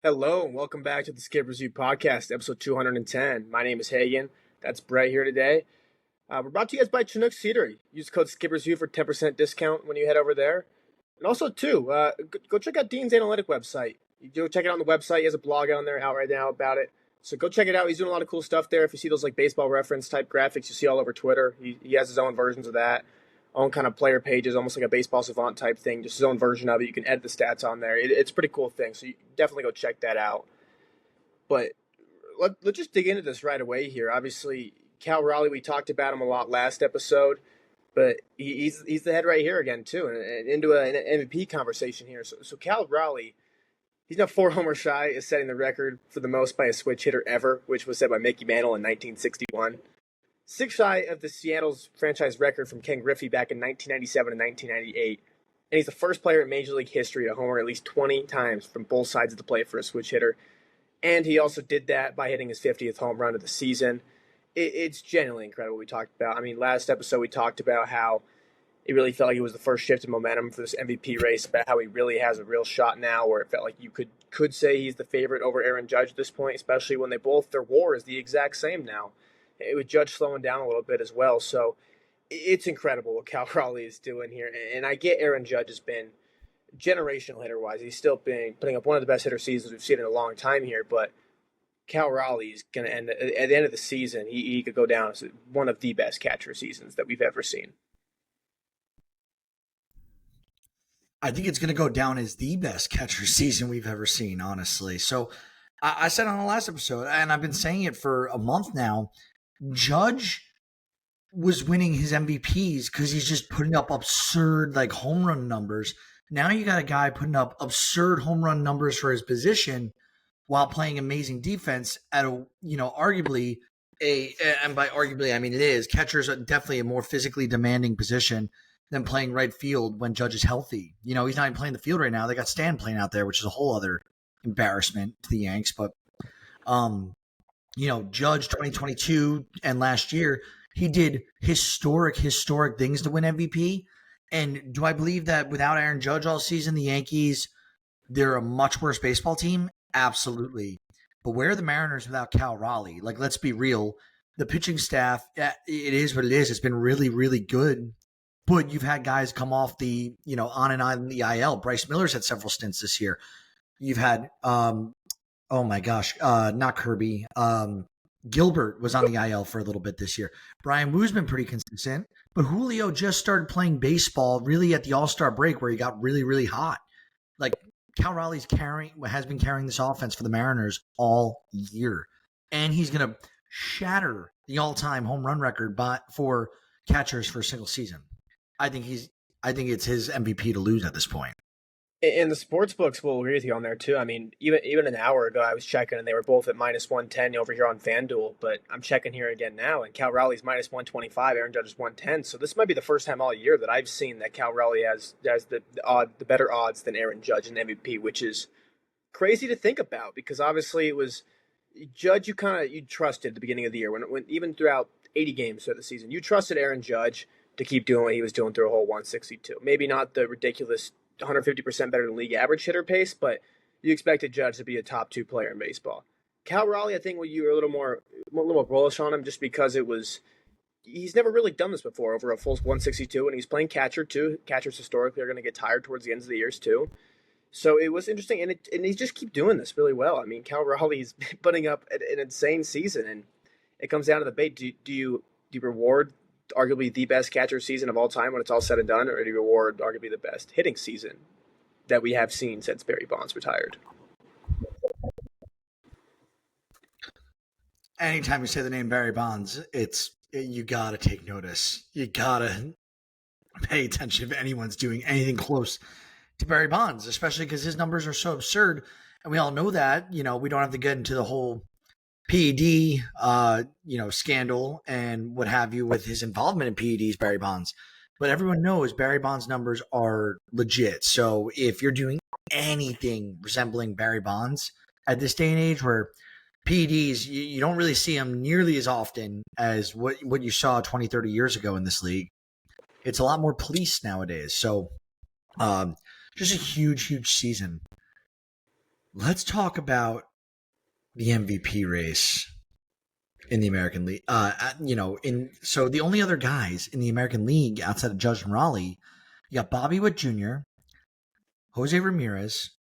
Hello and welcome back to the Skip Review Podcast, episode 210. My name is Hagen. That's Brett here today. We're brought to you guys by Chinook Cedary. Use code SkipReview for 10% discount when you head over there. And also, too, go check out Dean's Analytic website. You go check it out on the website. He has a blog on there out right now about it. So go check it out. He's doing a lot of cool stuff there. If you see those like baseball reference type graphics you see all over Twitter, he has his own versions of that. Own kind of player pages, almost like a baseball savant type thing, just his own version of it. You can edit the stats on there. It's a pretty cool thing, so you definitely go check that out. But let's just dig into this right away here. Obviously, Cal Raleigh, we talked about him a lot last episode, but he's the head right here again, too, and into an MVP conversation here. So Cal Raleigh, he's now 4 homers shy of setting the record for the most by a switch hitter ever, which was set by Mickey Mantle in 1961. 6 shy of the Seattle's franchise record from Ken Griffey back in 1997 and 1998. And he's the first player in Major League history to homer at least 20 times from both sides of the plate for a switch hitter. And he also did that by hitting his 50th home run of the season. It's genuinely incredible what we talked about. I mean, last episode we talked about how it really felt like it was the first shift in momentum for this MVP race, about how he really has a real shot now, where it felt like you could say he's the favorite over Aaron Judge at this point, especially when their WAR is the exact same now. With Judge slowing down a little bit as well. So it's incredible what Cal Raleigh is doing here. And I get Aaron Judge has been generational hitter-wise. He's still been putting up one of the best hitter seasons we've seen in a long time here. But Cal Raleigh is going to end at the end of the season. He could go down as one of the best catcher seasons that we've ever seen. I think it's going to go down as the best catcher season we've ever seen, honestly. So I said on the last episode, and I've been saying it for a month now, Judge was winning his MVPs because he's just putting up absurd like home run numbers. Now you got a guy putting up absurd home run numbers for his position while playing amazing defense at arguably and by arguably I mean it is, catchers are definitely a more physically demanding position than playing right field when Judge is healthy. He's not even playing the field right now. They got Stan playing out there, which is a whole other embarrassment to the Yanks, but Judge 2022 and last year, he did historic things to win MVP. And do I believe that without Aaron Judge all season, the Yankees, they're a much worse baseball team? Absolutely. But where are the Mariners without Cal Raleigh? Like, let's be real. The pitching staff, it is what it is. It's been really, really good. But you've had guys come off the, on and on the IL. Bryce Miller's had several stints this year. You've had oh my gosh, not Kirby. Gilbert was on the IL for a little bit this year. Brian Woo's been pretty consistent, but Julio just started playing baseball really at the All-Star break where he got really, really hot. Like Cal Raleigh's has been carrying this offense for the Mariners all year, and he's going to shatter the all-time home run record for catchers for a single season. I think it's his MVP to lose at this point. And the sports books will agree with you on there too. I mean, even an hour ago, I was checking, and they were both at minus 110 over here on FanDuel. But I'm checking here again now, and Cal Raleigh's minus 125. Aaron Judge is 110. So this might be the first time all year that I've seen that Cal Raleigh has the better odds than Aaron Judge in MVP, which is crazy to think about because obviously it was Judge you trusted at the beginning of the year when even throughout 80 games throughout the season you trusted Aaron Judge to keep doing what he was doing through a whole 162. Maybe not the ridiculous 150% better than league average hitter pace, but you expected Judge to be a top 2 player in baseball. Cal Raleigh, I think you were a little more bullish on him just because he's never really done this before over a full 162, and he's playing catcher too. Catchers historically are going to get tired towards the ends of the years too. So it was interesting, and he just keep doing this really well. I mean, Cal Raleigh's putting up an insane season, and it comes down to the debate. Do you reward arguably the best catcher season of all time when it's all said and done, or do you reward arguably the best hitting season that we have seen since Barry Bonds retired? Anytime you say the name Barry Bonds, you got to take notice. You got to pay attention if anyone's doing anything close to Barry Bonds, especially because his numbers are so absurd. And we all know that. We don't have to get into the whole PED, scandal and what have you with his involvement in PEDs, Barry Bonds. But everyone knows Barry Bonds' numbers are legit. So if you're doing anything resembling Barry Bonds at this day and age where PEDs, you don't really see them nearly as often as what you saw 20, 30 years ago in this league. It's a lot more police nowadays. So just a huge, huge season. let's talk about the MVP race in the American League. So the only other guys in the American League outside of Judge and Raleigh, you got Bobby Witt Jr., Jose Ramirez,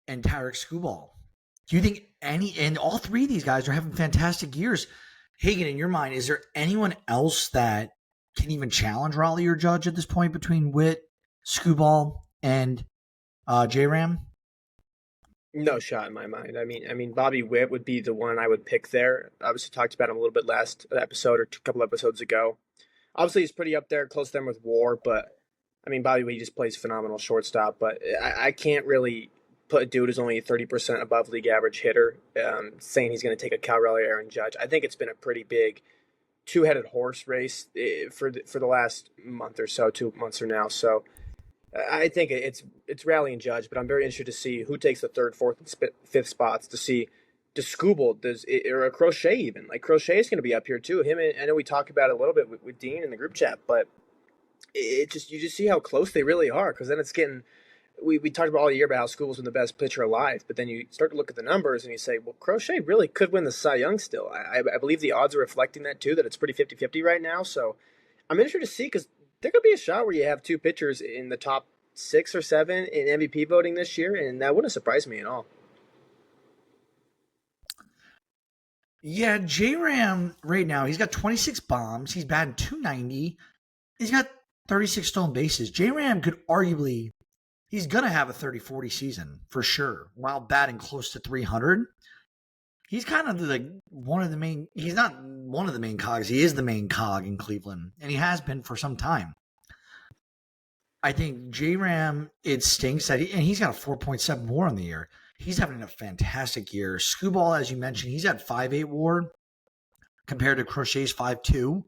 and Tarek Skubal. Do you think and all three of these guys are having fantastic years? Hagen, in your mind, is there anyone else that can even challenge Raleigh or Judge at this point between Witt, Skubal, and J-Ram? No shot in my mind. I mean, Bobby Witt would be the one I would pick there. Obviously, talked about him a little bit last episode or a couple episodes ago. Obviously, he's pretty up there, close to them with WAR. But I mean, Bobby Witt just plays phenomenal shortstop. But I can't really put a dude who's only a 30% above league average hitter, saying he's going to take a Cal Raleigh Aaron Judge. I think it's been a pretty big two-headed horse race for the last month or so, 2 months or now. So I think it's Raleigh and Judge, but I'm very interested to see who takes the third, fourth, and fifth spots. To see does Scooble or a Crochet even like Crochet is going to be up here too. Him and I know we talked about it a little bit with Dean in the group chat, but you just see how close they really are because then it's getting. We talked about all year about how Scooble's been the best pitcher alive, but then you start to look at the numbers and you say, well, Crochet really could win the Cy Young still. I believe the odds are reflecting that too, that it's pretty 50-50 right now. So I'm interested to see because there could be a shot where you have two pitchers in the top 6 or 7 in MVP voting this year, and that wouldn't surprise me at all. Yeah, J-Ram right now, he's got 26 bombs. He's batting 290. He's got 36 stolen bases. J-Ram could arguably, he's going to have a 30-40 season for sure while batting close to 300. He's kind of one of the main, he's not one of the main cogs. He is the main cog in Cleveland, and he has been for some time. I think J-Ram, it stinks that he's got a 4.7 WAR on the year. He's having a fantastic year. Skubal, as you mentioned, he's at 5.8 WAR compared to Crochet's 5.2.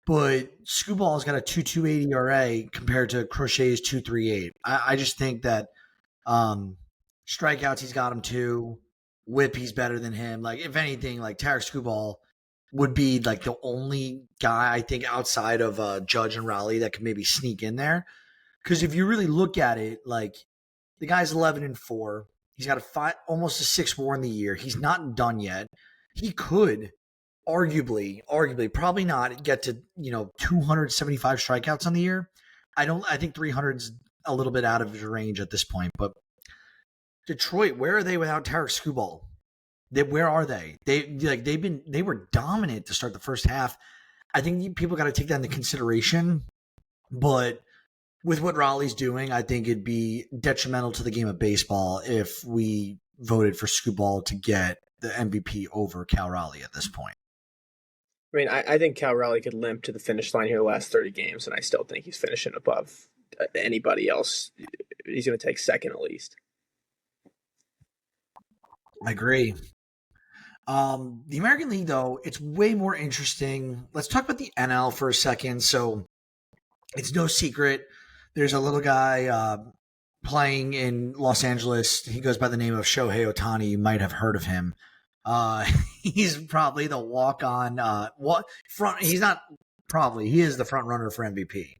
But Skuball's got a 2.28 ERA compared to Crochet's 2.38. I just think that strikeouts, he's got him too. Whip, he's better than him. Like, if anything, like Tarek Skubal would be like the only guy I think outside of Judge and Raleigh that could maybe sneak in there. Because if you really look at it, like the guy's 11-4. He's got almost a 6 WAR in the year. He's not done yet. He could arguably, probably not get to 275 strikeouts on the year. I think 300's a little bit out of his range at this point. But Detroit, where are they without Tarek Skubal? Where are they? They were dominant to start the first half. I think people got to take that into consideration. But with what Raleigh's doing, I think it'd be detrimental to the game of baseball if we voted for Skubal to get the MVP over Cal Raleigh at this point. I mean, I think Cal Raleigh could limp to the finish line here the last 30 games, and I still think he's finishing above anybody else. He's going to take second at least. I agree. The American League, though, it's way more interesting. Let's talk about the NL for a second. So it's no secret. There's a little guy playing in Los Angeles. He goes by the name of Shohei Ohtani. You might have heard of him. He's probably the walk-on he's not probably. He is the front runner for MVP.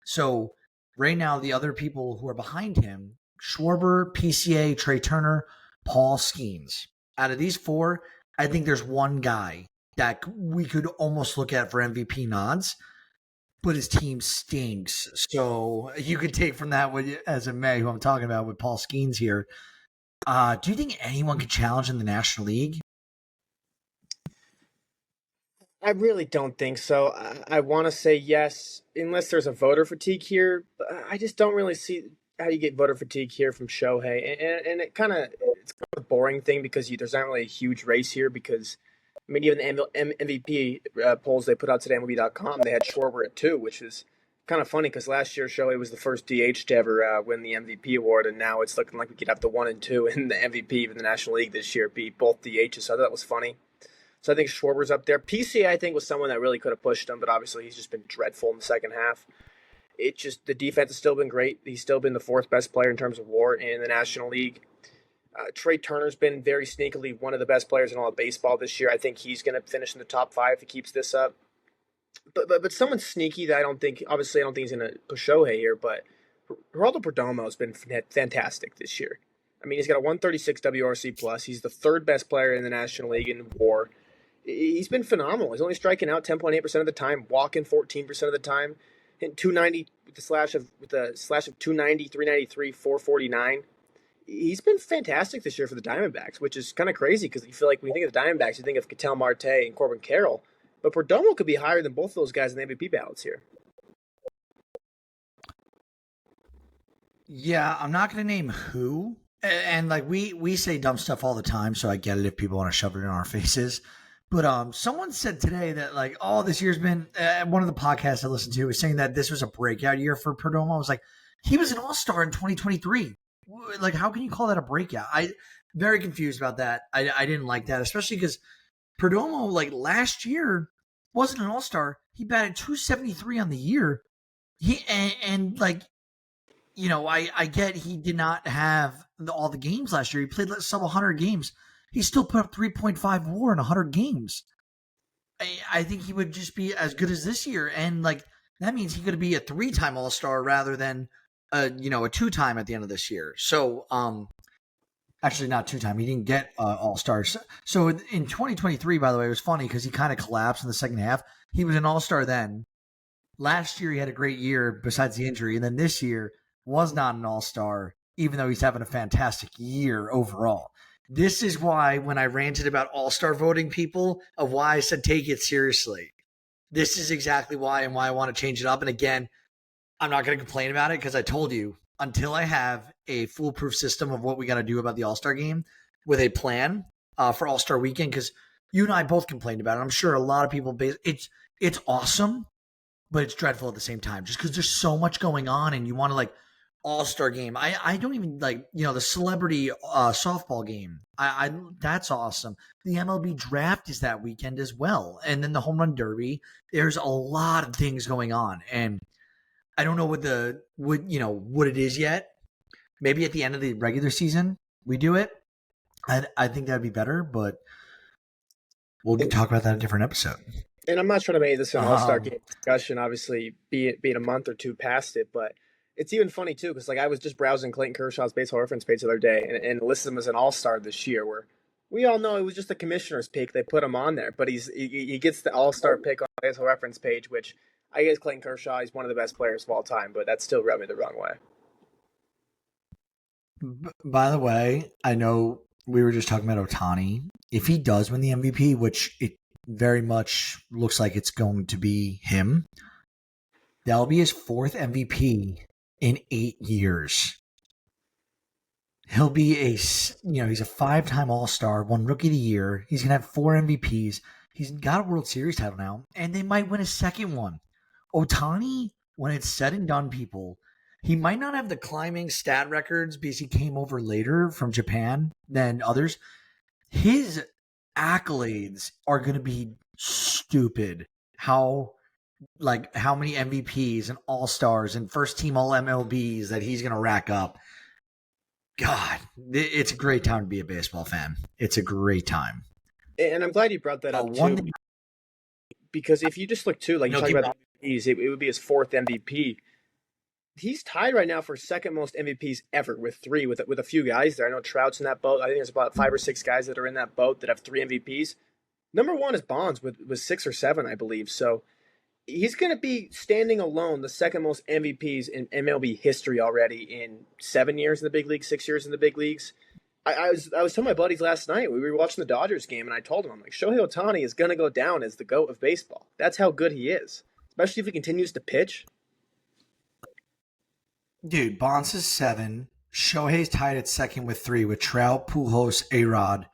So right now, the other people who are behind him, Schwarber, PCA, Trey Turner, Paul Skeens. Out of these 4, I think there's one guy that we could almost look at for MVP nods, but his team stinks. So you could take from that as a may, who I'm talking about with Paul Skeens here. Do you think anyone could challenge in the National League? I really don't think so. I want to say yes, unless there's a voter fatigue here. But I just don't really see how you get voter fatigue here from Shohei, and it's kind of a boring thing because there's not really a huge race here because I mean even the MVP polls they put out today on MLB.com, they had Schwarber at 2, which is kind of funny because last year Shohei was the first DH to ever win the MVP award, and now it's looking like we could have the 1 and 2 in the MVP of the National League this year be both DHs. So I thought that was funny. So I think Schwarber's up there. PCA, I think, was someone that really could have pushed him, but obviously he's just been dreadful in the second half. The defense has still been great. He's still been the 4th best player in terms of WAR in the National League. Trey Turner's been very sneakily one of the best players in all of baseball this year. I think he's going to finish in the top 5 if he keeps this up. But someone sneaky that I don't think he's going to push Shohei here, but Geraldo Perdomo has been fantastic this year. I mean, he's got a 136 WRC plus. He's the third best player in the National League in WAR. He's been phenomenal. He's only striking out 10.8% of the time, walking 14% of the time, hitting 290 with a slash of 290, 393, 449. He's been fantastic this year for the Diamondbacks, which is kind of crazy because you feel like when you think of the Diamondbacks, you think of Ketel Marte and Corbin Carroll, but Perdomo could be higher than both of those guys in the MVP ballots here. Yeah, I'm not going to name who. And like we say dumb stuff all the time, so I get it if people want to shove it in our faces. But someone said today that like, oh, this year's been one of the podcasts I listened to was saying that this was a breakout year for Perdomo. I was like, he was an all-star in 2023. Like, how can you call that a breakout? I very confused about that. I didn't like that, especially because Perdomo, like last year, wasn't an all-star. He batted 273 on the year. And like, you know, I get he did not have all the games last year. He played sub 100 games. He still put up 3.5 WAR in 100 games. I think he would just be as good as this year, and like that means he could be a 3-time All-Star rather than a 2-time at the end of this year. So, actually not 2-time. He didn't get All-Stars. So in 2023, by the way, it was funny because he kind of collapsed in the second half. He was an All-Star then. Last year he had a great year besides the injury, and then this year was not an All-Star, even though he's having a fantastic year overall. This is why when I ranted about all-star voting people, of why I said take it seriously. This is exactly why and why I want to change it up. And again, I'm not going to complain about it because I told you, until I have a foolproof system of what we got to do about the All-Star game with a plan for All-Star weekend, because you and I both complained about it. I'm sure a lot of people, it's awesome, but it's dreadful at the same time just because there's so much going on and you want to like, All-Star game. I don't even like, the celebrity softball game. I that's awesome. The MLB draft is that weekend as well. And then the home run derby. There's a lot of things going on. And I don't know what it is yet. Maybe at the end of the regular season we do it. I think that'd be better, but we'll talk about that in a different episode. And I'm not trying to make this an All-Star game discussion, obviously being a month or two past it, but it's even funny, too, because like I was just browsing Clayton Kershaw's baseball reference page the other day and listed him as an all-star this year, where we all know it was just a commissioner's pick. They put him on there, but he gets the all-star pick on the baseball reference page, which I guess Clayton Kershaw, he's one of the best players of all time, but that still rubbed me the wrong way. By the way, I know we were just talking about Ohtani. If he does win the MVP, which it very much looks like it's going to be him, that'll be his 4th MVP in 8 years. He'll be he's a 5-time All-Star, won Rookie of the Year. He's going to have 4 MVPs. He's got a World Series title now, and they might win a second one. Ohtani, when it's said and done, people, he might not have the climbing stat records because he came over later from Japan than others. His accolades are going to be stupid. How many MVPs and All-Stars and first-team All-MLBs that he's going to rack up. God, it's a great time to be a baseball fan. It's a great time. And I'm glad you brought that up, too. Because if you just look, too, like you talk about MVPs, it would be his 4th MVP. He's tied right now for second most MVPs ever with 3, with a few guys there. I know Trout's in that boat. I think there's about 5 or 6 guys that are in that boat that have 3 MVPs. Number 1 is Bonds with 6 or 7, I believe. So he's going to be standing alone the second most MVPs in MLB history already in 7 years in the big leagues, 6 years in the big leagues. I was telling my buddies last night, we were watching the Dodgers game, and I told them, I'm like, Shohei Ohtani is going to go down as the GOAT of baseball. That's how good he is, especially if he continues to pitch. Dude, Bonds is 7. Shohei's tied at second with 3 with Trout, Pujols, A-Rod,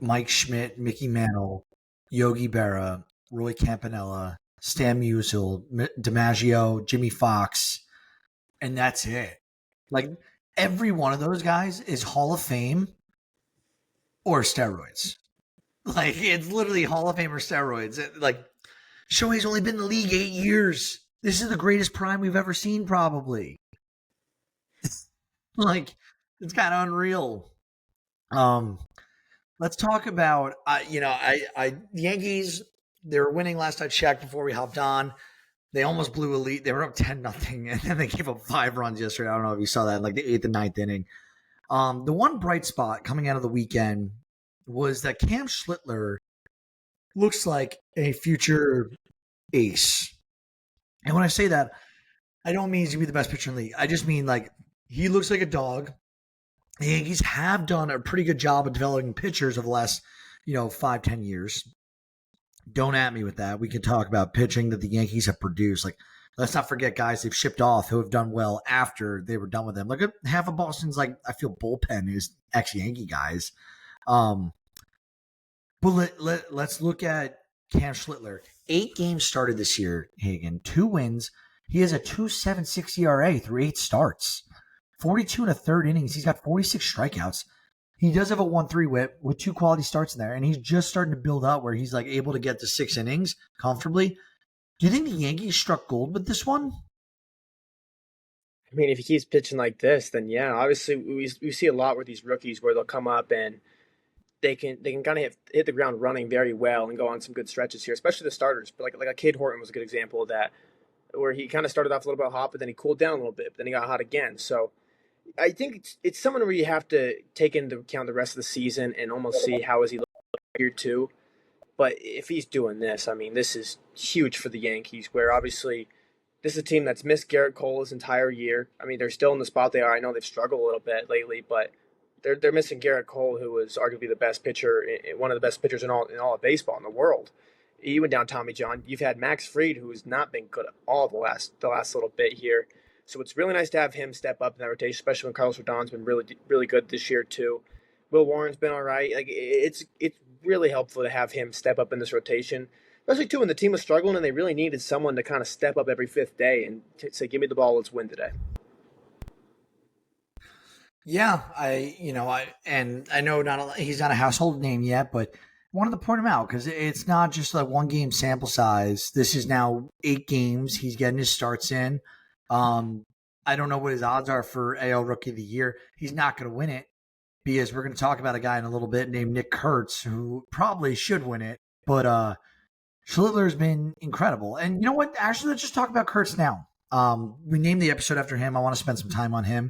Mike Schmidt, Mickey Mantle, Yogi Berra, Roy Campanella, Stan Musial, DiMaggio, Jimmy Fox, and that's it. Like, every one of those guys is Hall of Fame or steroids. Like, it's literally Hall of Fame or steroids. Like, Shohei's only been in the league 8 years. This is the greatest prime we've ever seen, probably. Like, it's kind of unreal. Let's talk about, the Yankees. They were winning last I checked before we hopped on. They almost blew a lead. They were up 10-0, and then they gave up 5 runs yesterday. I don't know if you saw that in like the 8th and 9th inning. The one bright spot coming out of the weekend was that Cam Schlittler looks like a future ace. And when I say that, I don't mean he's going to be the best pitcher in the league. I just mean like he looks like a dog. The Yankees have done a pretty good job of developing pitchers over the last, 5-10 years. Don't at me with that. We can talk about pitching that the Yankees have produced. Like, let's not forget guys they've shipped off who have done well after they were done with them. Look at half of Boston's, like, I feel bullpen is ex-Yankee guys. But let's look at Cam Schlittler. 8 games started this year, Hagen. 2 wins. He has a 2.76 ERA through 8 starts. 42 and a third innings. He's got 46 strikeouts. He does have a 1.3 whip with 2 quality starts in there, and he's just starting to build up where he's like able to get to 6 innings comfortably. Do you think the Yankees struck gold with this one? I mean, if he keeps pitching like this, then yeah. Obviously, we see a lot with these rookies where they'll come up and they can kind of hit the ground running very well and go on some good stretches here, especially the starters. But like a Cade Horton was a good example of that, where he kind of started off a little bit hot, but then he cooled down a little bit, but then he got hot again. So I think it's someone where you have to take into account the rest of the season and almost see how is he looking here too. But if he's doing this, I mean, this is huge for the Yankees, where obviously this is a team that's missed Garrett Cole his entire year. I mean, they're still in the spot they are. I know they've struggled a little bit lately, but they're missing Garrett Cole, who was arguably the best pitcher, one of the best pitchers in all of baseball in the world. You went down Tommy John. You've had Max Fried, who has not been good at all the last little bit here. So it's really nice to have him step up in that rotation, especially when Carlos Rodon's been really good this year too. Will Warren's been all right. Like it's really helpful to have him step up in this rotation, especially too when the team was struggling and they really needed someone to kind of step up every 5th day and say, "Give me the ball, let's win today." Yeah, I know he's not a household name yet, but wanted to point him out because it's not just like 1 game sample size. This is now 8 games. He's getting his starts in. I don't know what his odds are for AL Rookie of the Year. He's not going to win it because we're going to talk about a guy in a little bit named Nick Kurtz who probably should win it. But Schlittler's been incredible. And you know what? Actually, let's just talk about Kurtz now. We named the episode after him. I want to spend some time on him.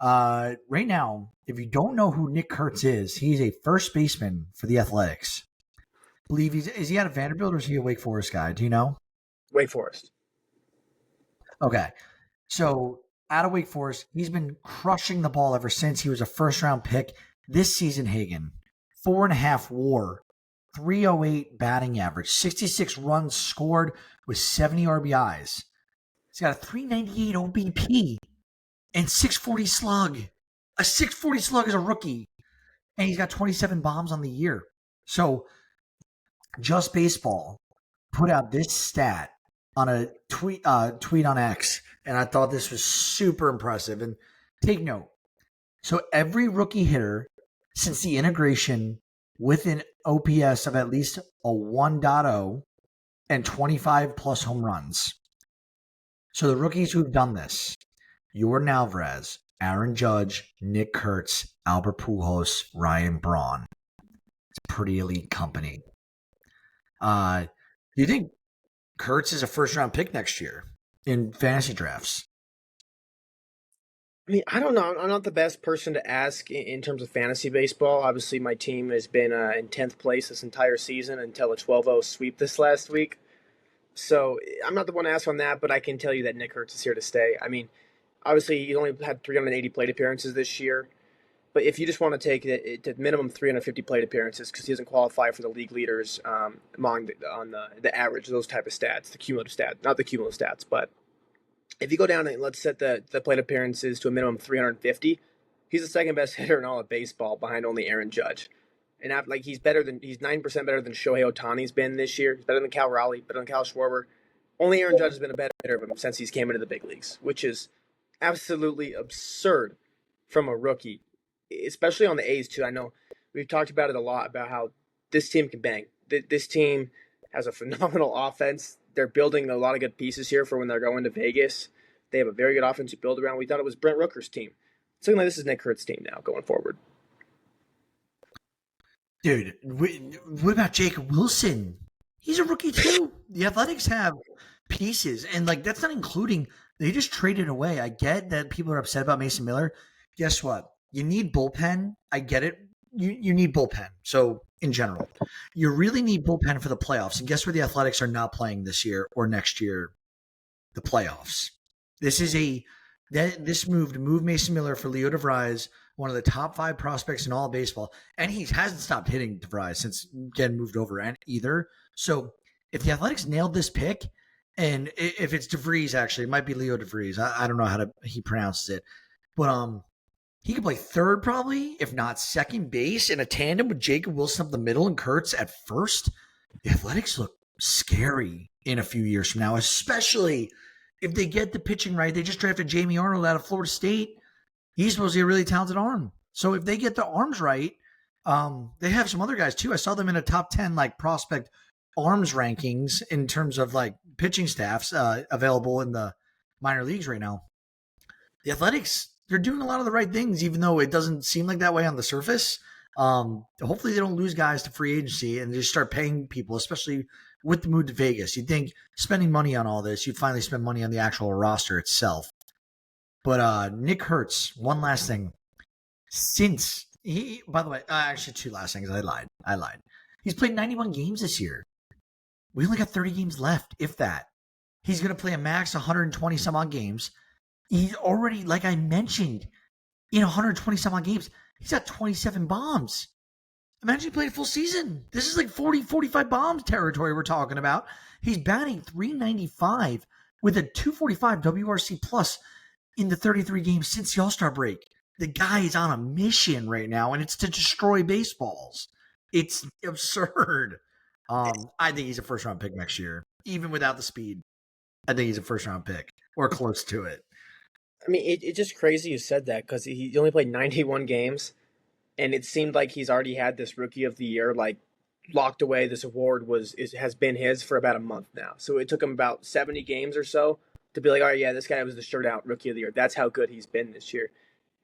Right now, if you don't know who Nick Kurtz is, he's a first baseman for the Athletics. I believe is he out of Vanderbilt or is he a Wake Forest guy? Do you know? Wake Forest. Okay. So out of Wake Forest, he's been crushing the ball ever since he was a first-round pick. This season, Hagen, 4.5 WAR, 308 batting average, 66 runs scored with 70 RBIs. He's got a 398 OBP and 640 slug. A 640 slug as a rookie. And he's got 27 bombs on the year. So Just Baseball put out this stat on a tweet on X, and I thought this was super impressive. And take note. So every rookie hitter since the integration with an OPS of at least a 1.0 and 25 plus home runs. So the rookies who've done this, Jordan Alvarez, Aaron Judge, Nick Kurtz, Albert Pujols, Ryan Braun. It's a pretty elite company. Do you think Kurtz is a first-round pick next year in fantasy drafts? I mean, I don't know. I'm not the best person to ask in terms of fantasy baseball. Obviously, my team has been in 10th place this entire season until a 12-0 sweep this last week. So I'm not the one to ask on that, but I can tell you that Nick Kurtz is here to stay. I mean, obviously, he only had 380 plate appearances this year. But if you just want to take it to minimum 350 plate appearances, because he doesn't qualify for the league leaders among the average, those type of stats, the cumulative stats, not the cumulative stats. But if you go down and let's set the plate appearances to a minimum of 350, he's the second best hitter in all of baseball behind only Aaron Judge. And he's 9% better than Shohei Ohtani's been this year. He's better than Cal Raleigh, better than Cal Schwarber. Only Aaron Judge has been a better hitter of him since he's came into the big leagues, which is absolutely absurd from a rookie, especially on the A's too. I know we've talked about it a lot about how this team can bang. This team has a phenomenal offense. They're building a lot of good pieces here for when they're going to Vegas. They have a very good offense to build around. We thought it was Brent Rooker's team. It's looking like this is Nick Kurtz's team now going forward. Dude, what about Jacob Wilson? He's a rookie too. The Athletics have pieces, and that's not including, they just traded away. I get that people are upset about Mason Miller. Guess what? you need bullpen. I get it. You need bullpen. So in general, you really need bullpen for the playoffs. And guess where the Athletics are not playing this year or next year? The playoffs. This move to move Mason Miller for Leo DeVries, one of the top 5 prospects in all of baseball, and he hasn't stopped hitting DeVries since getting moved over either. So if the Athletics nailed this pick, and if it's DeVries, actually, it might be Leo DeVries. I don't know how he pronounces it, but he could play third probably, if not second base, in a tandem with Jacob Wilson up the middle and Kurtz at first. The Athletics look scary in a few years from now, especially if they get the pitching right. They just drafted Jamie Arnold out of Florida State. He's supposed to be a really talented arm. So if they get the arms right, they have some other guys too. I saw them in a top 10 like prospect arms rankings in terms of like pitching staffs available in the minor leagues right now. The Athletics, they're doing a lot of the right things, even though it doesn't seem like that way on the surface. Hopefully they don't lose guys to free agency and just start paying people, especially with the move to Vegas. You'd think spending money on all this, you'd finally spend money on the actual roster itself. But Nick Kurtz, one last thing. By the way, actually 2 last things. I lied. He's played 91 games this year. We only got 30 games left, if that. He's going to play a max 120 some odd games. He's already, like I mentioned, in 120 some odd games, he's got 27 bombs. Imagine he played a full season. This is like 40, 45 bombs territory we're talking about. He's batting .395 with a 245 WRC plus in the 33 games since the All-Star break. The guy is on a mission right now, and it's to destroy baseballs. It's absurd. I think he's a first-round pick next year. Even without the speed, I think he's a first-round pick or close to it. I mean, it's just crazy you said that because he only played 91 games, and it seemed like he's already had this Rookie of the Year like locked away. This award has been his for about a month now. So it took him about 70 games or so to be like, all right, yeah, this guy was the shirt-out Rookie of the Year. That's how good he's been this year.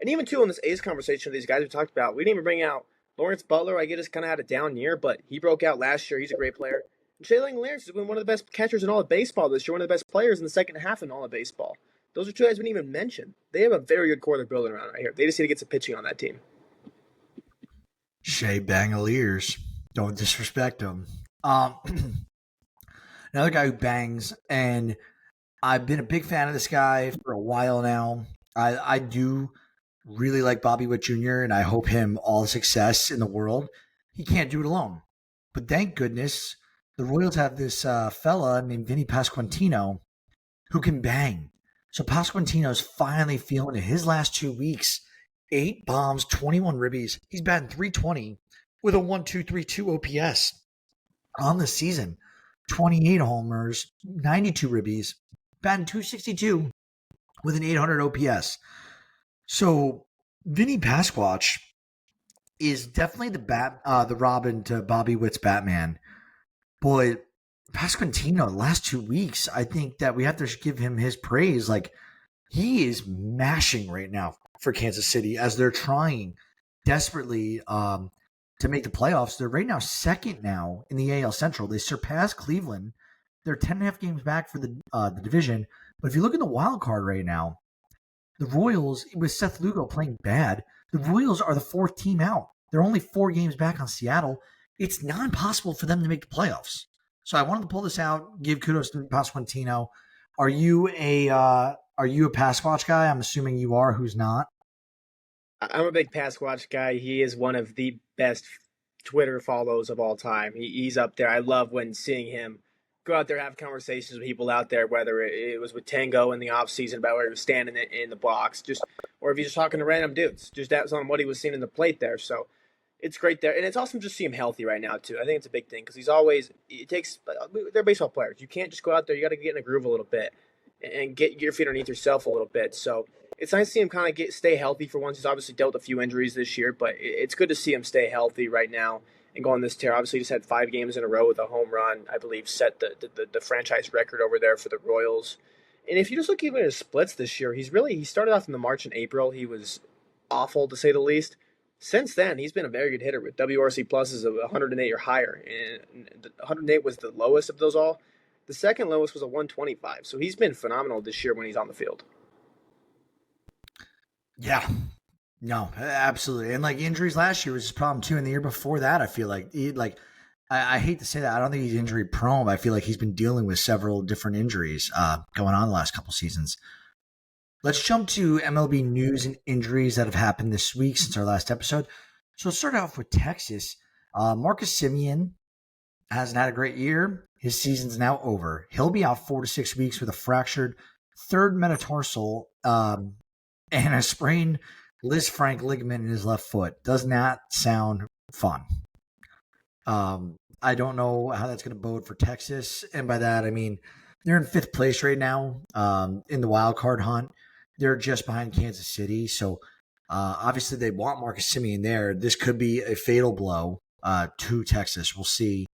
And even, too, in this Ace conversation with these guys we talked about, we didn't even bring out Lawrence Butler. I get us kind of had a down year, but he broke out last year. He's a great player. And Shea Langeliers has been one of the best catchers in all of baseball this year, one of the best players in the second half in all of baseball. Those are 2 guys we didn't even mention. They have a very good core they're building around right here. They just need to get some pitching on that team. Shea Langeliers. Don't disrespect him. Another guy who bangs, and I've been a big fan of this guy for a while now. I do really like Bobby Witt Jr., and I hope him all the success in the world. He can't do it alone. But thank goodness the Royals have this fella named Vinny Pasquantino who can bang. So Pasquantino's finally feeling it. His last 2 weeks, 8 bombs, 21 ribbies. He's batting .320 with a 1.232 OPS on the season. 28 homers, 92 ribbies, batting .262 with an 800 OPS. So Vinny Pasquatch is definitely the Robin to Bobby Witt's Batman. But Pasquantino, the last 2 weeks, I think that we have to give him his praise. Like, he is mashing right now for Kansas City as they're trying desperately to make the playoffs. They're right now second now in the AL Central. They surpassed Cleveland. They're 10.5 games back for the division. But if you look at the wild card right now, the Royals, with Seth Lugo playing bad, the Royals are the 4th team out. They're only 4 games back on Seattle. It's not impossible for them to make the playoffs. So I wanted to pull this out, give kudos to Pasquantino. Are you a Pasquatch guy? I'm assuming you are. Who's not? I'm a big Pasquatch guy. He is one of the best Twitter follows of all time. He's up there. I love when seeing him go out there, have conversations with people out there, whether it was with Tango in the offseason about where he was standing in the box, or if he's just talking to random dudes, just that's on what he was seeing in the plate there. So it's great there. And it's awesome just to see him healthy right now, too. I think it's a big thing because they're baseball players. You can't just go out there. You got to get in a groove a little bit and get your feet underneath yourself a little bit. So it's nice to see him kind of stay healthy for once. He's obviously dealt with a few injuries this year, but it's good to see him stay healthy right now and go on this tear. Obviously, he just had 5 games in a row with a home run, I believe, set the franchise record over there for the Royals. And if you just look even at his splits this year, he started off in the March and April. He was awful, to say the least. Since then, he's been a very good hitter with WRC pluses of 108 or higher. And 108 was the lowest of those all. The second lowest was a 125. So he's been phenomenal this year when he's on the field. Yeah. No, absolutely. And like injuries last year was his problem too. And the year before that, I feel like I hate to say that. I don't think he's injury prone. But I feel like he's been dealing with several different injuries going on the last couple seasons. Let's jump to MLB news and injuries that have happened this week since our last episode. So let's start off with Texas. Marcus Semien hasn't had a great year. His season's now over. He'll be out 4 to 6 weeks with a fractured third metatarsal and a sprained Liz Frank ligament in his left foot. Does not sound fun. I don't know how that's going to bode for Texas. And by that, I mean, they're in 5th place right now in the wild card hunt. They're just behind Kansas City. So obviously they want Marcus Semien there. This could be a fatal blow to Texas. We'll see.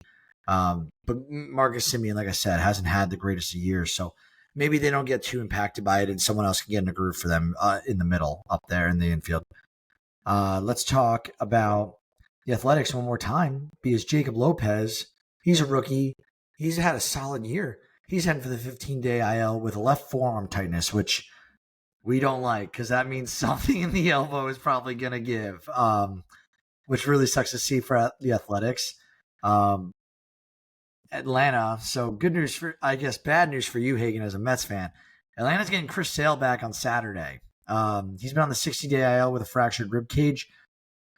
But Marcus Semien, like I said, hasn't had the greatest of years. So maybe they don't get too impacted by it and someone else can get in a groove for them in the middle up there in the infield. Let's talk about the Athletics one more time because Jacob Lopez, he's a rookie. He's had a solid year. He's heading for the 15-day IL with a left forearm tightness, which we don't like because that means something in the elbow is probably going to give, which really sucks to see for the Athletics. Atlanta, so good news for, I guess, bad news for you, Hagen, as a Mets fan. Atlanta's getting Chris Sale back on Saturday. He's been on the 60-day IL with a fractured rib cage.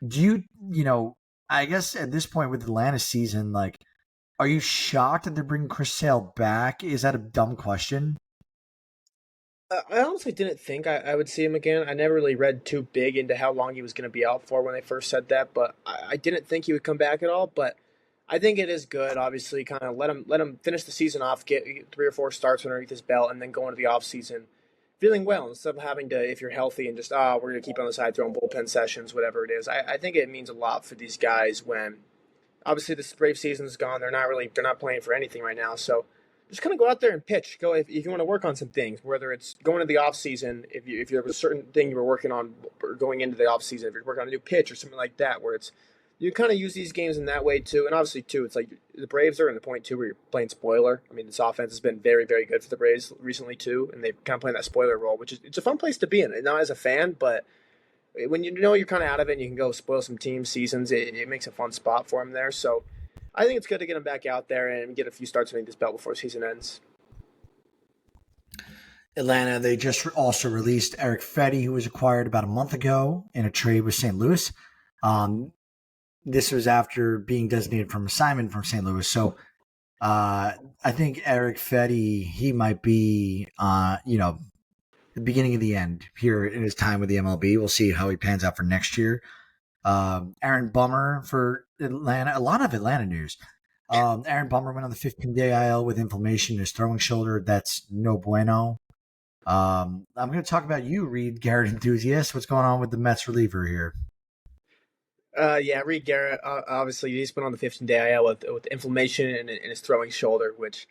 Do I guess at this point with Atlanta's season, like, are you shocked that they're bringing Chris Sale back? Is that a dumb question? I honestly didn't think I would see him again. I never really read too big into how long he was going to be out for when they first said that, but I didn't think he would come back at all. But I think it is good. Obviously, kind of let him finish the season off, get 3 or 4 starts underneath his belt, and then go into the off season feeling well instead of having to, if you're healthy and just we're going to keep on the side throwing bullpen sessions, whatever it is. I think it means a lot for these guys when obviously this Brave season's gone. They're not playing for anything right now, so just kind of go out there and pitch. Go if you want to work on some things, whether it's going into the off season, if you have a certain thing you were working on or going into the off season, if you're working on a new pitch or something like that, where it's you kind of use these games in that way too. And obviously too, it's like the Braves are in the point too where you're playing spoiler. I mean, this offense has been very very good for the Braves recently too, and they've kind of playing that spoiler role, which is it's a fun place to be in. Not as a fan, but when you know you're kind of out of it and you can go spoil some team seasons, it makes a fun spot for them there. So I think it's good to get him back out there and get a few starts underneath this belt before season ends. Atlanta, they just also released Eric Fetty, who was acquired about a month ago in a trade with St. Louis. Um, this was after being designated from assignment from St. Louis. So I think Eric Fetty, he might be, the beginning of the end here in his time with the MLB. We'll see how he pans out for next year. Aaron Bummer for Atlanta, a lot of Atlanta news. Aaron Bummer went on the 15-day IL with inflammation in his throwing shoulder. That's no bueno. I'm going to talk about you, Reed Garrett enthusiast. What's going on with the Mets reliever here? Yeah, Reed Garrett, obviously, he's been on the 15-day IL with inflammation in his throwing shoulder, which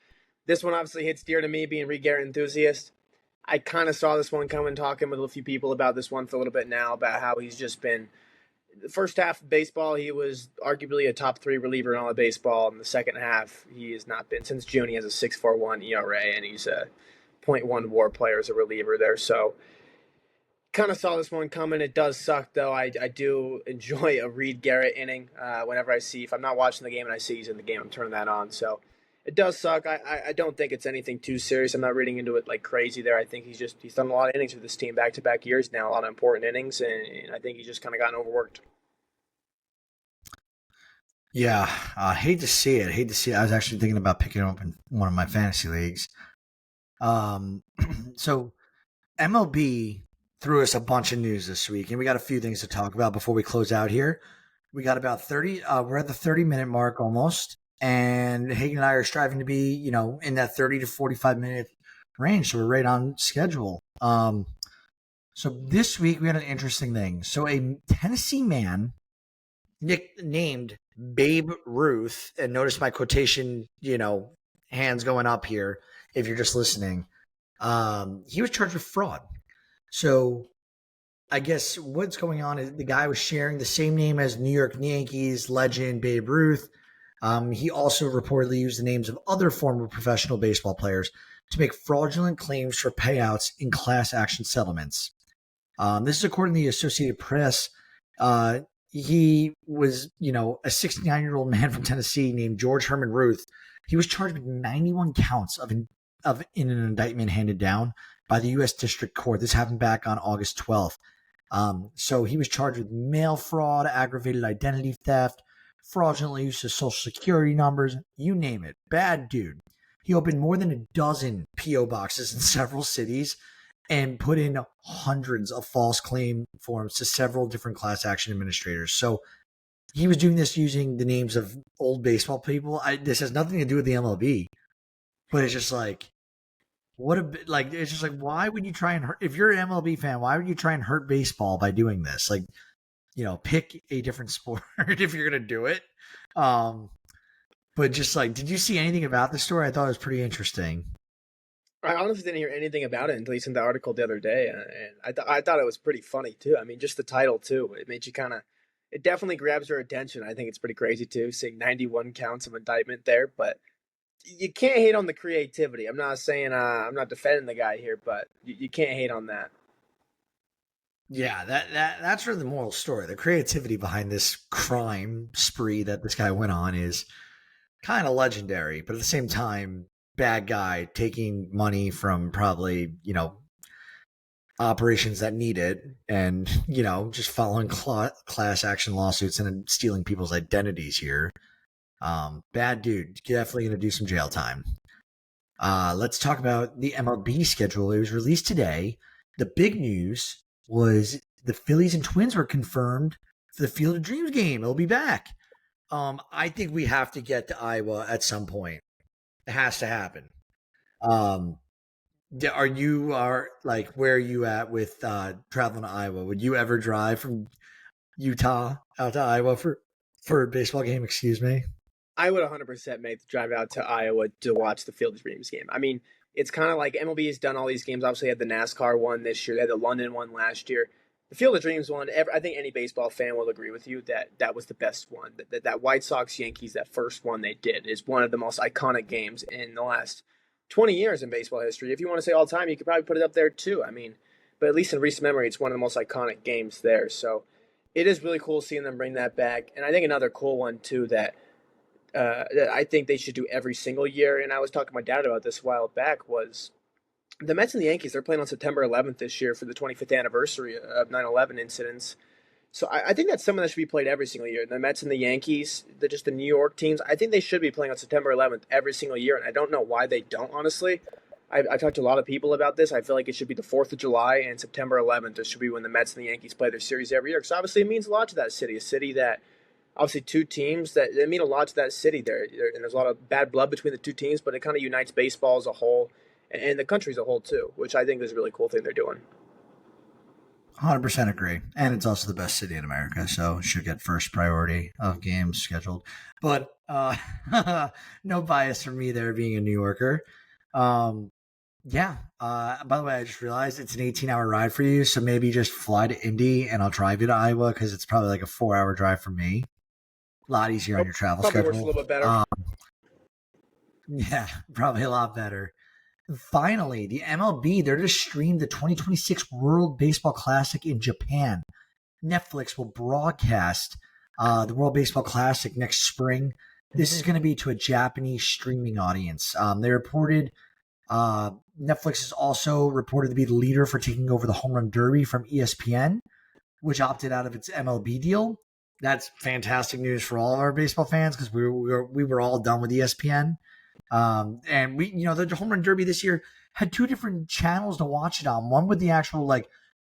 this one obviously hits dear to me, being Reed Garrett enthusiast. I kind of saw this one coming, talking with a few people about this one for a little bit now, about how he's just been the first half of baseball, he was arguably a top 3 reliever in all of baseball. In the second half, he has not been. Since June, he has a 6.41 ERA, and he's a .1 WAR player as a reliever there. So kind of saw this one coming. It does suck, though. I do enjoy a Reed Garrett inning whenever I see. If I'm not watching the game and I see he's in the game, I'm turning that on. So it does suck. I don't think it's anything too serious. I'm not reading into it like crazy there. I think he's done a lot of innings with this team back-to-back years now, a lot of important innings, and I think he's just kind of gotten overworked. Yeah, I hate to see it. I was actually thinking about picking him up in one of my fantasy leagues. So MLB threw us a bunch of news this week, and we got a few things to talk about before we close out here. We got about 30. We're at the 30-minute mark almost, and Hagen and I are striving to be, in that 30 to 45-minute range, so we're right on schedule. So this week we had an interesting thing. So a Tennessee man nicknamed Babe Ruth, and notice my quotation, hands going up here if you're just listening. He was charged with fraud. So I guess what's going on is the guy was sharing the same name as New York Yankees legend Babe Ruth. He also reportedly used the names of other former professional baseball players to make fraudulent claims for payouts in class action settlements. This is according to the Associated Press. He was, a 69-year-old man from Tennessee named George Herman Ruth. He was charged with 91 counts in an indictment handed down by the U.S. District Court. This happened back on August 12th. So he was charged with mail fraud, aggravated identity theft, fraudulent use of social security numbers, you name it. Bad dude. He opened more than a dozen P.O. boxes in several cities and put in hundreds of false claim forms to several different class action administrators. So he was doing this using the names of old baseball people. This has nothing to do with the MLB, but it's just like, it's just like, why would you try and hurt? If you're an MLB fan, why would you try and hurt baseball by doing this? Like, pick a different sport if you're going to do it. But just like, did you see anything about the story? I thought it was pretty interesting. I honestly didn't hear anything about it until you sent the article the other day, and I thought it was pretty funny too. I mean, just the title too. It made you it definitely grabs your attention. I think it's pretty crazy too, seeing 91 counts of indictment there. But you can't hate on the creativity. I'm not saying I'm not defending the guy here, but you can't hate on that. Yeah, that's really the moral story. The creativity behind this crime spree that this guy went on is kind of legendary, but at the same time, bad guy taking money from probably, operations that need it and, just following class action lawsuits and stealing people's identities here. Bad dude, definitely going to do some jail time. Let's talk about the MLB schedule. It was released today. The big news was the Phillies and Twins were confirmed for the Field of Dreams game. It'll be back. I think we have to get to Iowa at some point. It has to happen. Where are you at with traveling to Iowa? Would you ever drive from Utah out to Iowa for a baseball game? Excuse me. I would 100% make the drive out to Iowa to watch the Field of Dreams game. I mean, it's kind of like MLB has done all these games. Obviously, they had the NASCAR one this year. They had the London one last year. The Field of Dreams one, I think any baseball fan will agree with you that was the best one. That White Sox-Yankees, that first one they did, is one of the most iconic games in the last 20 years in baseball history. If you want to say all time, you could probably put it up there too. I mean, but at least in recent memory, it's one of the most iconic games there. So it is really cool seeing them bring that back. And I think another cool one too that I think they should do every single year, and I was talking to my dad about this a while back, was the Mets and the Yankees. They're playing on September 11th this year for the 25th anniversary of 9/11 incidents. So I think that's something that should be played every single year. The Mets and the Yankees, just the New York teams, I think they should be playing on September 11th every single year, and I don't know why they don't, honestly. I've talked to a lot of people about this. I feel like it should be the 4th of July and September 11th. It should be when the Mets and the Yankees play their series every year, because obviously it means a lot to that city, a city that obviously two teams that mean a lot to that city there, and there's a lot of bad blood between the two teams, but it kind of unites baseball as a whole and the country as a whole too, which I think is a really cool thing they're doing. 100% agree, and it's also the best city in America, so it should get first priority of games scheduled. But no bias from me there, being a New Yorker. Yeah. By the way, I just realized it's an 18-hour ride for you, so maybe just fly to Indy and I'll drive you to Iowa, because it's probably like a 4-hour drive for me. A lot easier on your travel probably schedule. Works a little bit better. Yeah, probably a lot better. Finally, the MLB, they're to stream the 2026 World Baseball Classic in Japan. Netflix will broadcast the World Baseball Classic next spring. This is going to be to a Japanese streaming audience. They reported Netflix is also reported to be the leader for taking over the Home Run Derby from ESPN, which opted out of its MLB deal. That's fantastic news for all of our baseball fans, because we were all done with ESPN. And the Home Run Derby this year had two different channels to watch it on. One with the actual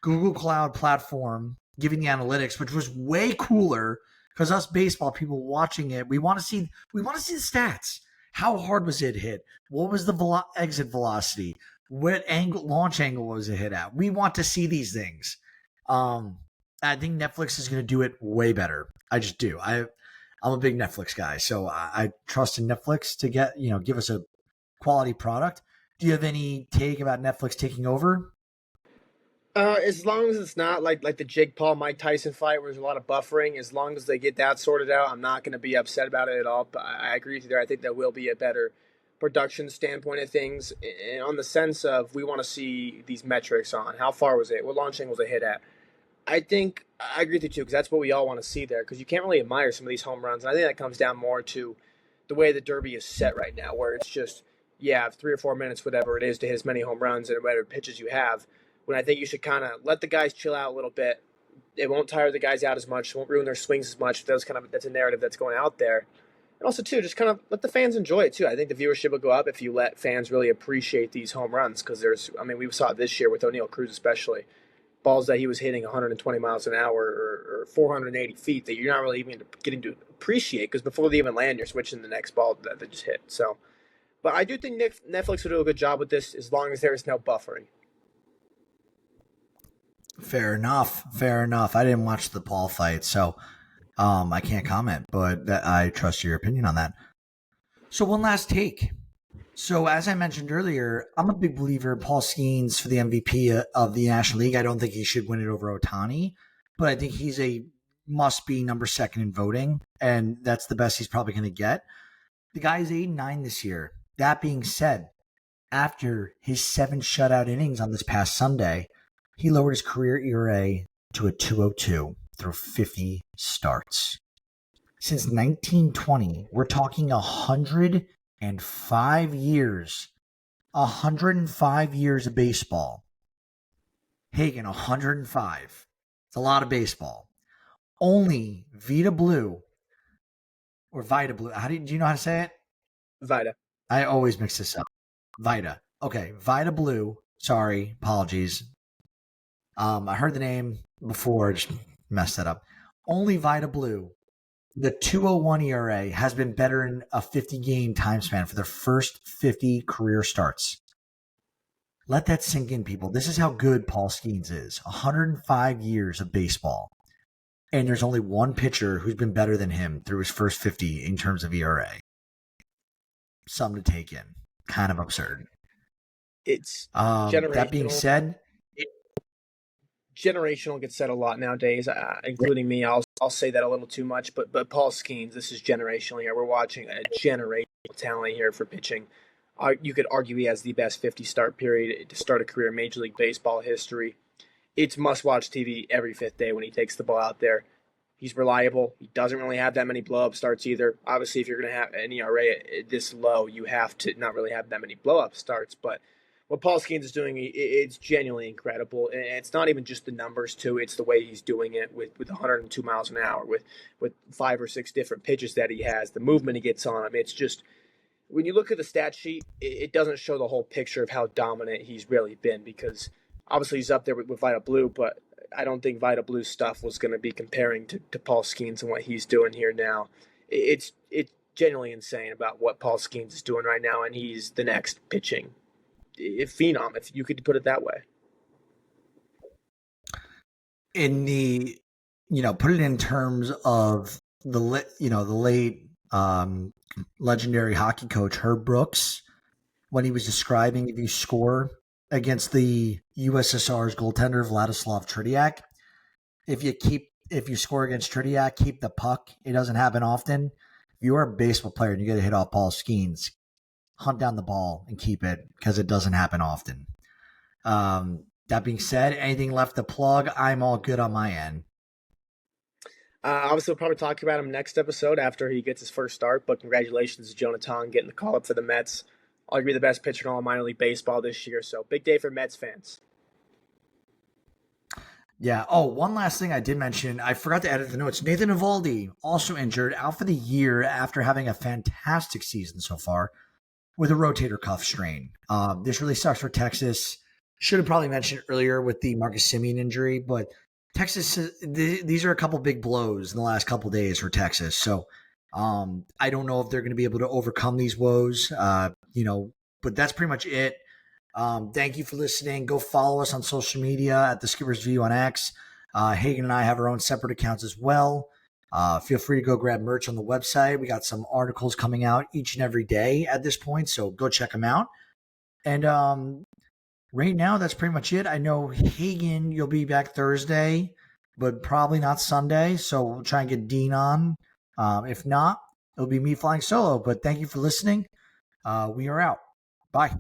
Google Cloud platform giving the analytics, which was way cooler, because us baseball people watching it, we want to see the stats. How hard was it hit? What was the exit velocity? What launch angle was it hit at? We want to see these things. I think Netflix is going to do it way better. I just do. I'm a big Netflix guy, so I trust in Netflix to give us a quality product. Do you have any take about Netflix taking over? As long as it's not like the Jake Paul Mike Tyson fight where there's a lot of buffering, as long as they get that sorted out, I'm not going to be upset about it at all. But I agree with you there. I think there will be a better production standpoint of things, and on the sense of we want to see these metrics on how far was it, what launch angle was it hit at. I think I agree with you too because that's what we all want to see there because you can't really admire some of these home runs. And I think that comes down more to the way the Derby is set right now, where it's just 3 or 4 minutes, whatever it is, to hit as many home runs and whatever pitches you have. When I think you should kind of let the guys chill out a little bit. It won't tire the guys out as much. It won't ruin their swings as much. That's a narrative that's going out there. And also, too, just kind of let the fans enjoy it, too. I think the viewership will go up if you let fans really appreciate these home runs because we saw it this year with O'Neal Cruz especially. Balls that he was hitting 120 miles an hour or 480 feet that you're not really even getting to appreciate because before they even land, you're switching the next ball that they just hit. So, but I do think Netflix will do a good job with this as long as there is no buffering. Fair enough. I didn't watch the Paul fight, so I can't comment, but I trust your opinion on that. So one last take. So as I mentioned earlier, I'm a big believer in Paul Skeens for the MVP of the National League. I don't think he should win it over Ohtani, but I think he's a must-be number 2 in voting, and that's the best he's probably going to get. The guy is 8-9 this year. That being said, after his 7 shutout innings on this past Sunday, he lowered his career ERA to a 2.02 through 50 starts. Since 1920, we're talking 105 years. 105 years of baseball. Hagen, 105. It's a lot of baseball. Only Vita Blue, or Vita Blue. Do you know how to say it? Vita. I always mix this up. Vita. Okay, Vita Blue. Sorry, apologies. I heard the name before, just messed that up. Only Vita Blue, the 2.01 ERA, has been better in a 50-game time span for their first 50 career starts. Let that sink in, people. This is how good Paul Skeens is. 105 years of baseball. And there's only one pitcher who's been better than him through his first 50 in terms of ERA. Something to take in. Kind of absurd. It's generational. That being said, generational gets said a lot nowadays, including me. I'll say that a little too much, but Paul Skeens, this is generational here. We're watching a generational talent here for pitching. You could argue he has the best 50 start period to start a career in Major League Baseball history. It's must-watch TV every 5th day when he takes the ball out there. He's reliable. He doesn't really have that many blow-up starts either. Obviously, if you're going to have an ERA this low, you have to not really have that many blow-up starts, but what Paul Skeens is doing, it's genuinely incredible. And it's not even just the numbers, too. It's the way he's doing it with 102 miles an hour, with 5 or 6 different pitches that he has, the movement he gets on him. It's just, when you look at the stat sheet, it doesn't show the whole picture of how dominant he's really been because obviously he's up there with Vita Blue, but I don't think Vita Blue's stuff was going to be comparing to Paul Skeens and what he's doing here now. It's genuinely insane about what Paul Skeens is doing right now, and he's the next pitching phenom, if you could put it that way. In the, put it in terms of the late legendary hockey coach Herb Brooks, when he was describing if you score against the USSR's goaltender Vladislav Tretiak, if you score against Tretiak, keep the puck. It doesn't happen often. If you're a baseball player and you get a hit off Paul Skeens, hunt down the ball and keep it because it doesn't happen often. That being said, anything left to plug? I'm all good on my end. Obviously, we'll probably talk about him next episode after he gets his first start, but congratulations to Jonathan getting the call-up for the Mets. Arguably the best pitcher in all of minor league baseball this year, so big day for Mets fans. Yeah. Oh, one last thing I did mention. I forgot to edit the notes. Nathan Eovaldi, also injured, out for the year after having a fantastic season so far with a rotator cuff strain. This really sucks for Texas. Should have probably mentioned earlier with the Marcus Semien injury, but Texas, these are a couple big blows in the last couple of days for Texas. So I don't know if they're going to be able to overcome these woes, but that's pretty much it. Thank you for listening. Go follow us on social media at The Skipper's View on X. Hagen and I have our own separate accounts as well. Feel free to go grab merch on the website. We got some articles coming out each and every day at this point, so go check them out. And right now, that's pretty much it. I know, Hagen, you'll be back Thursday, but probably not Sunday, so we'll try and get Dean on. If not, it'll be me flying solo, but thank you for listening. We are out. Bye.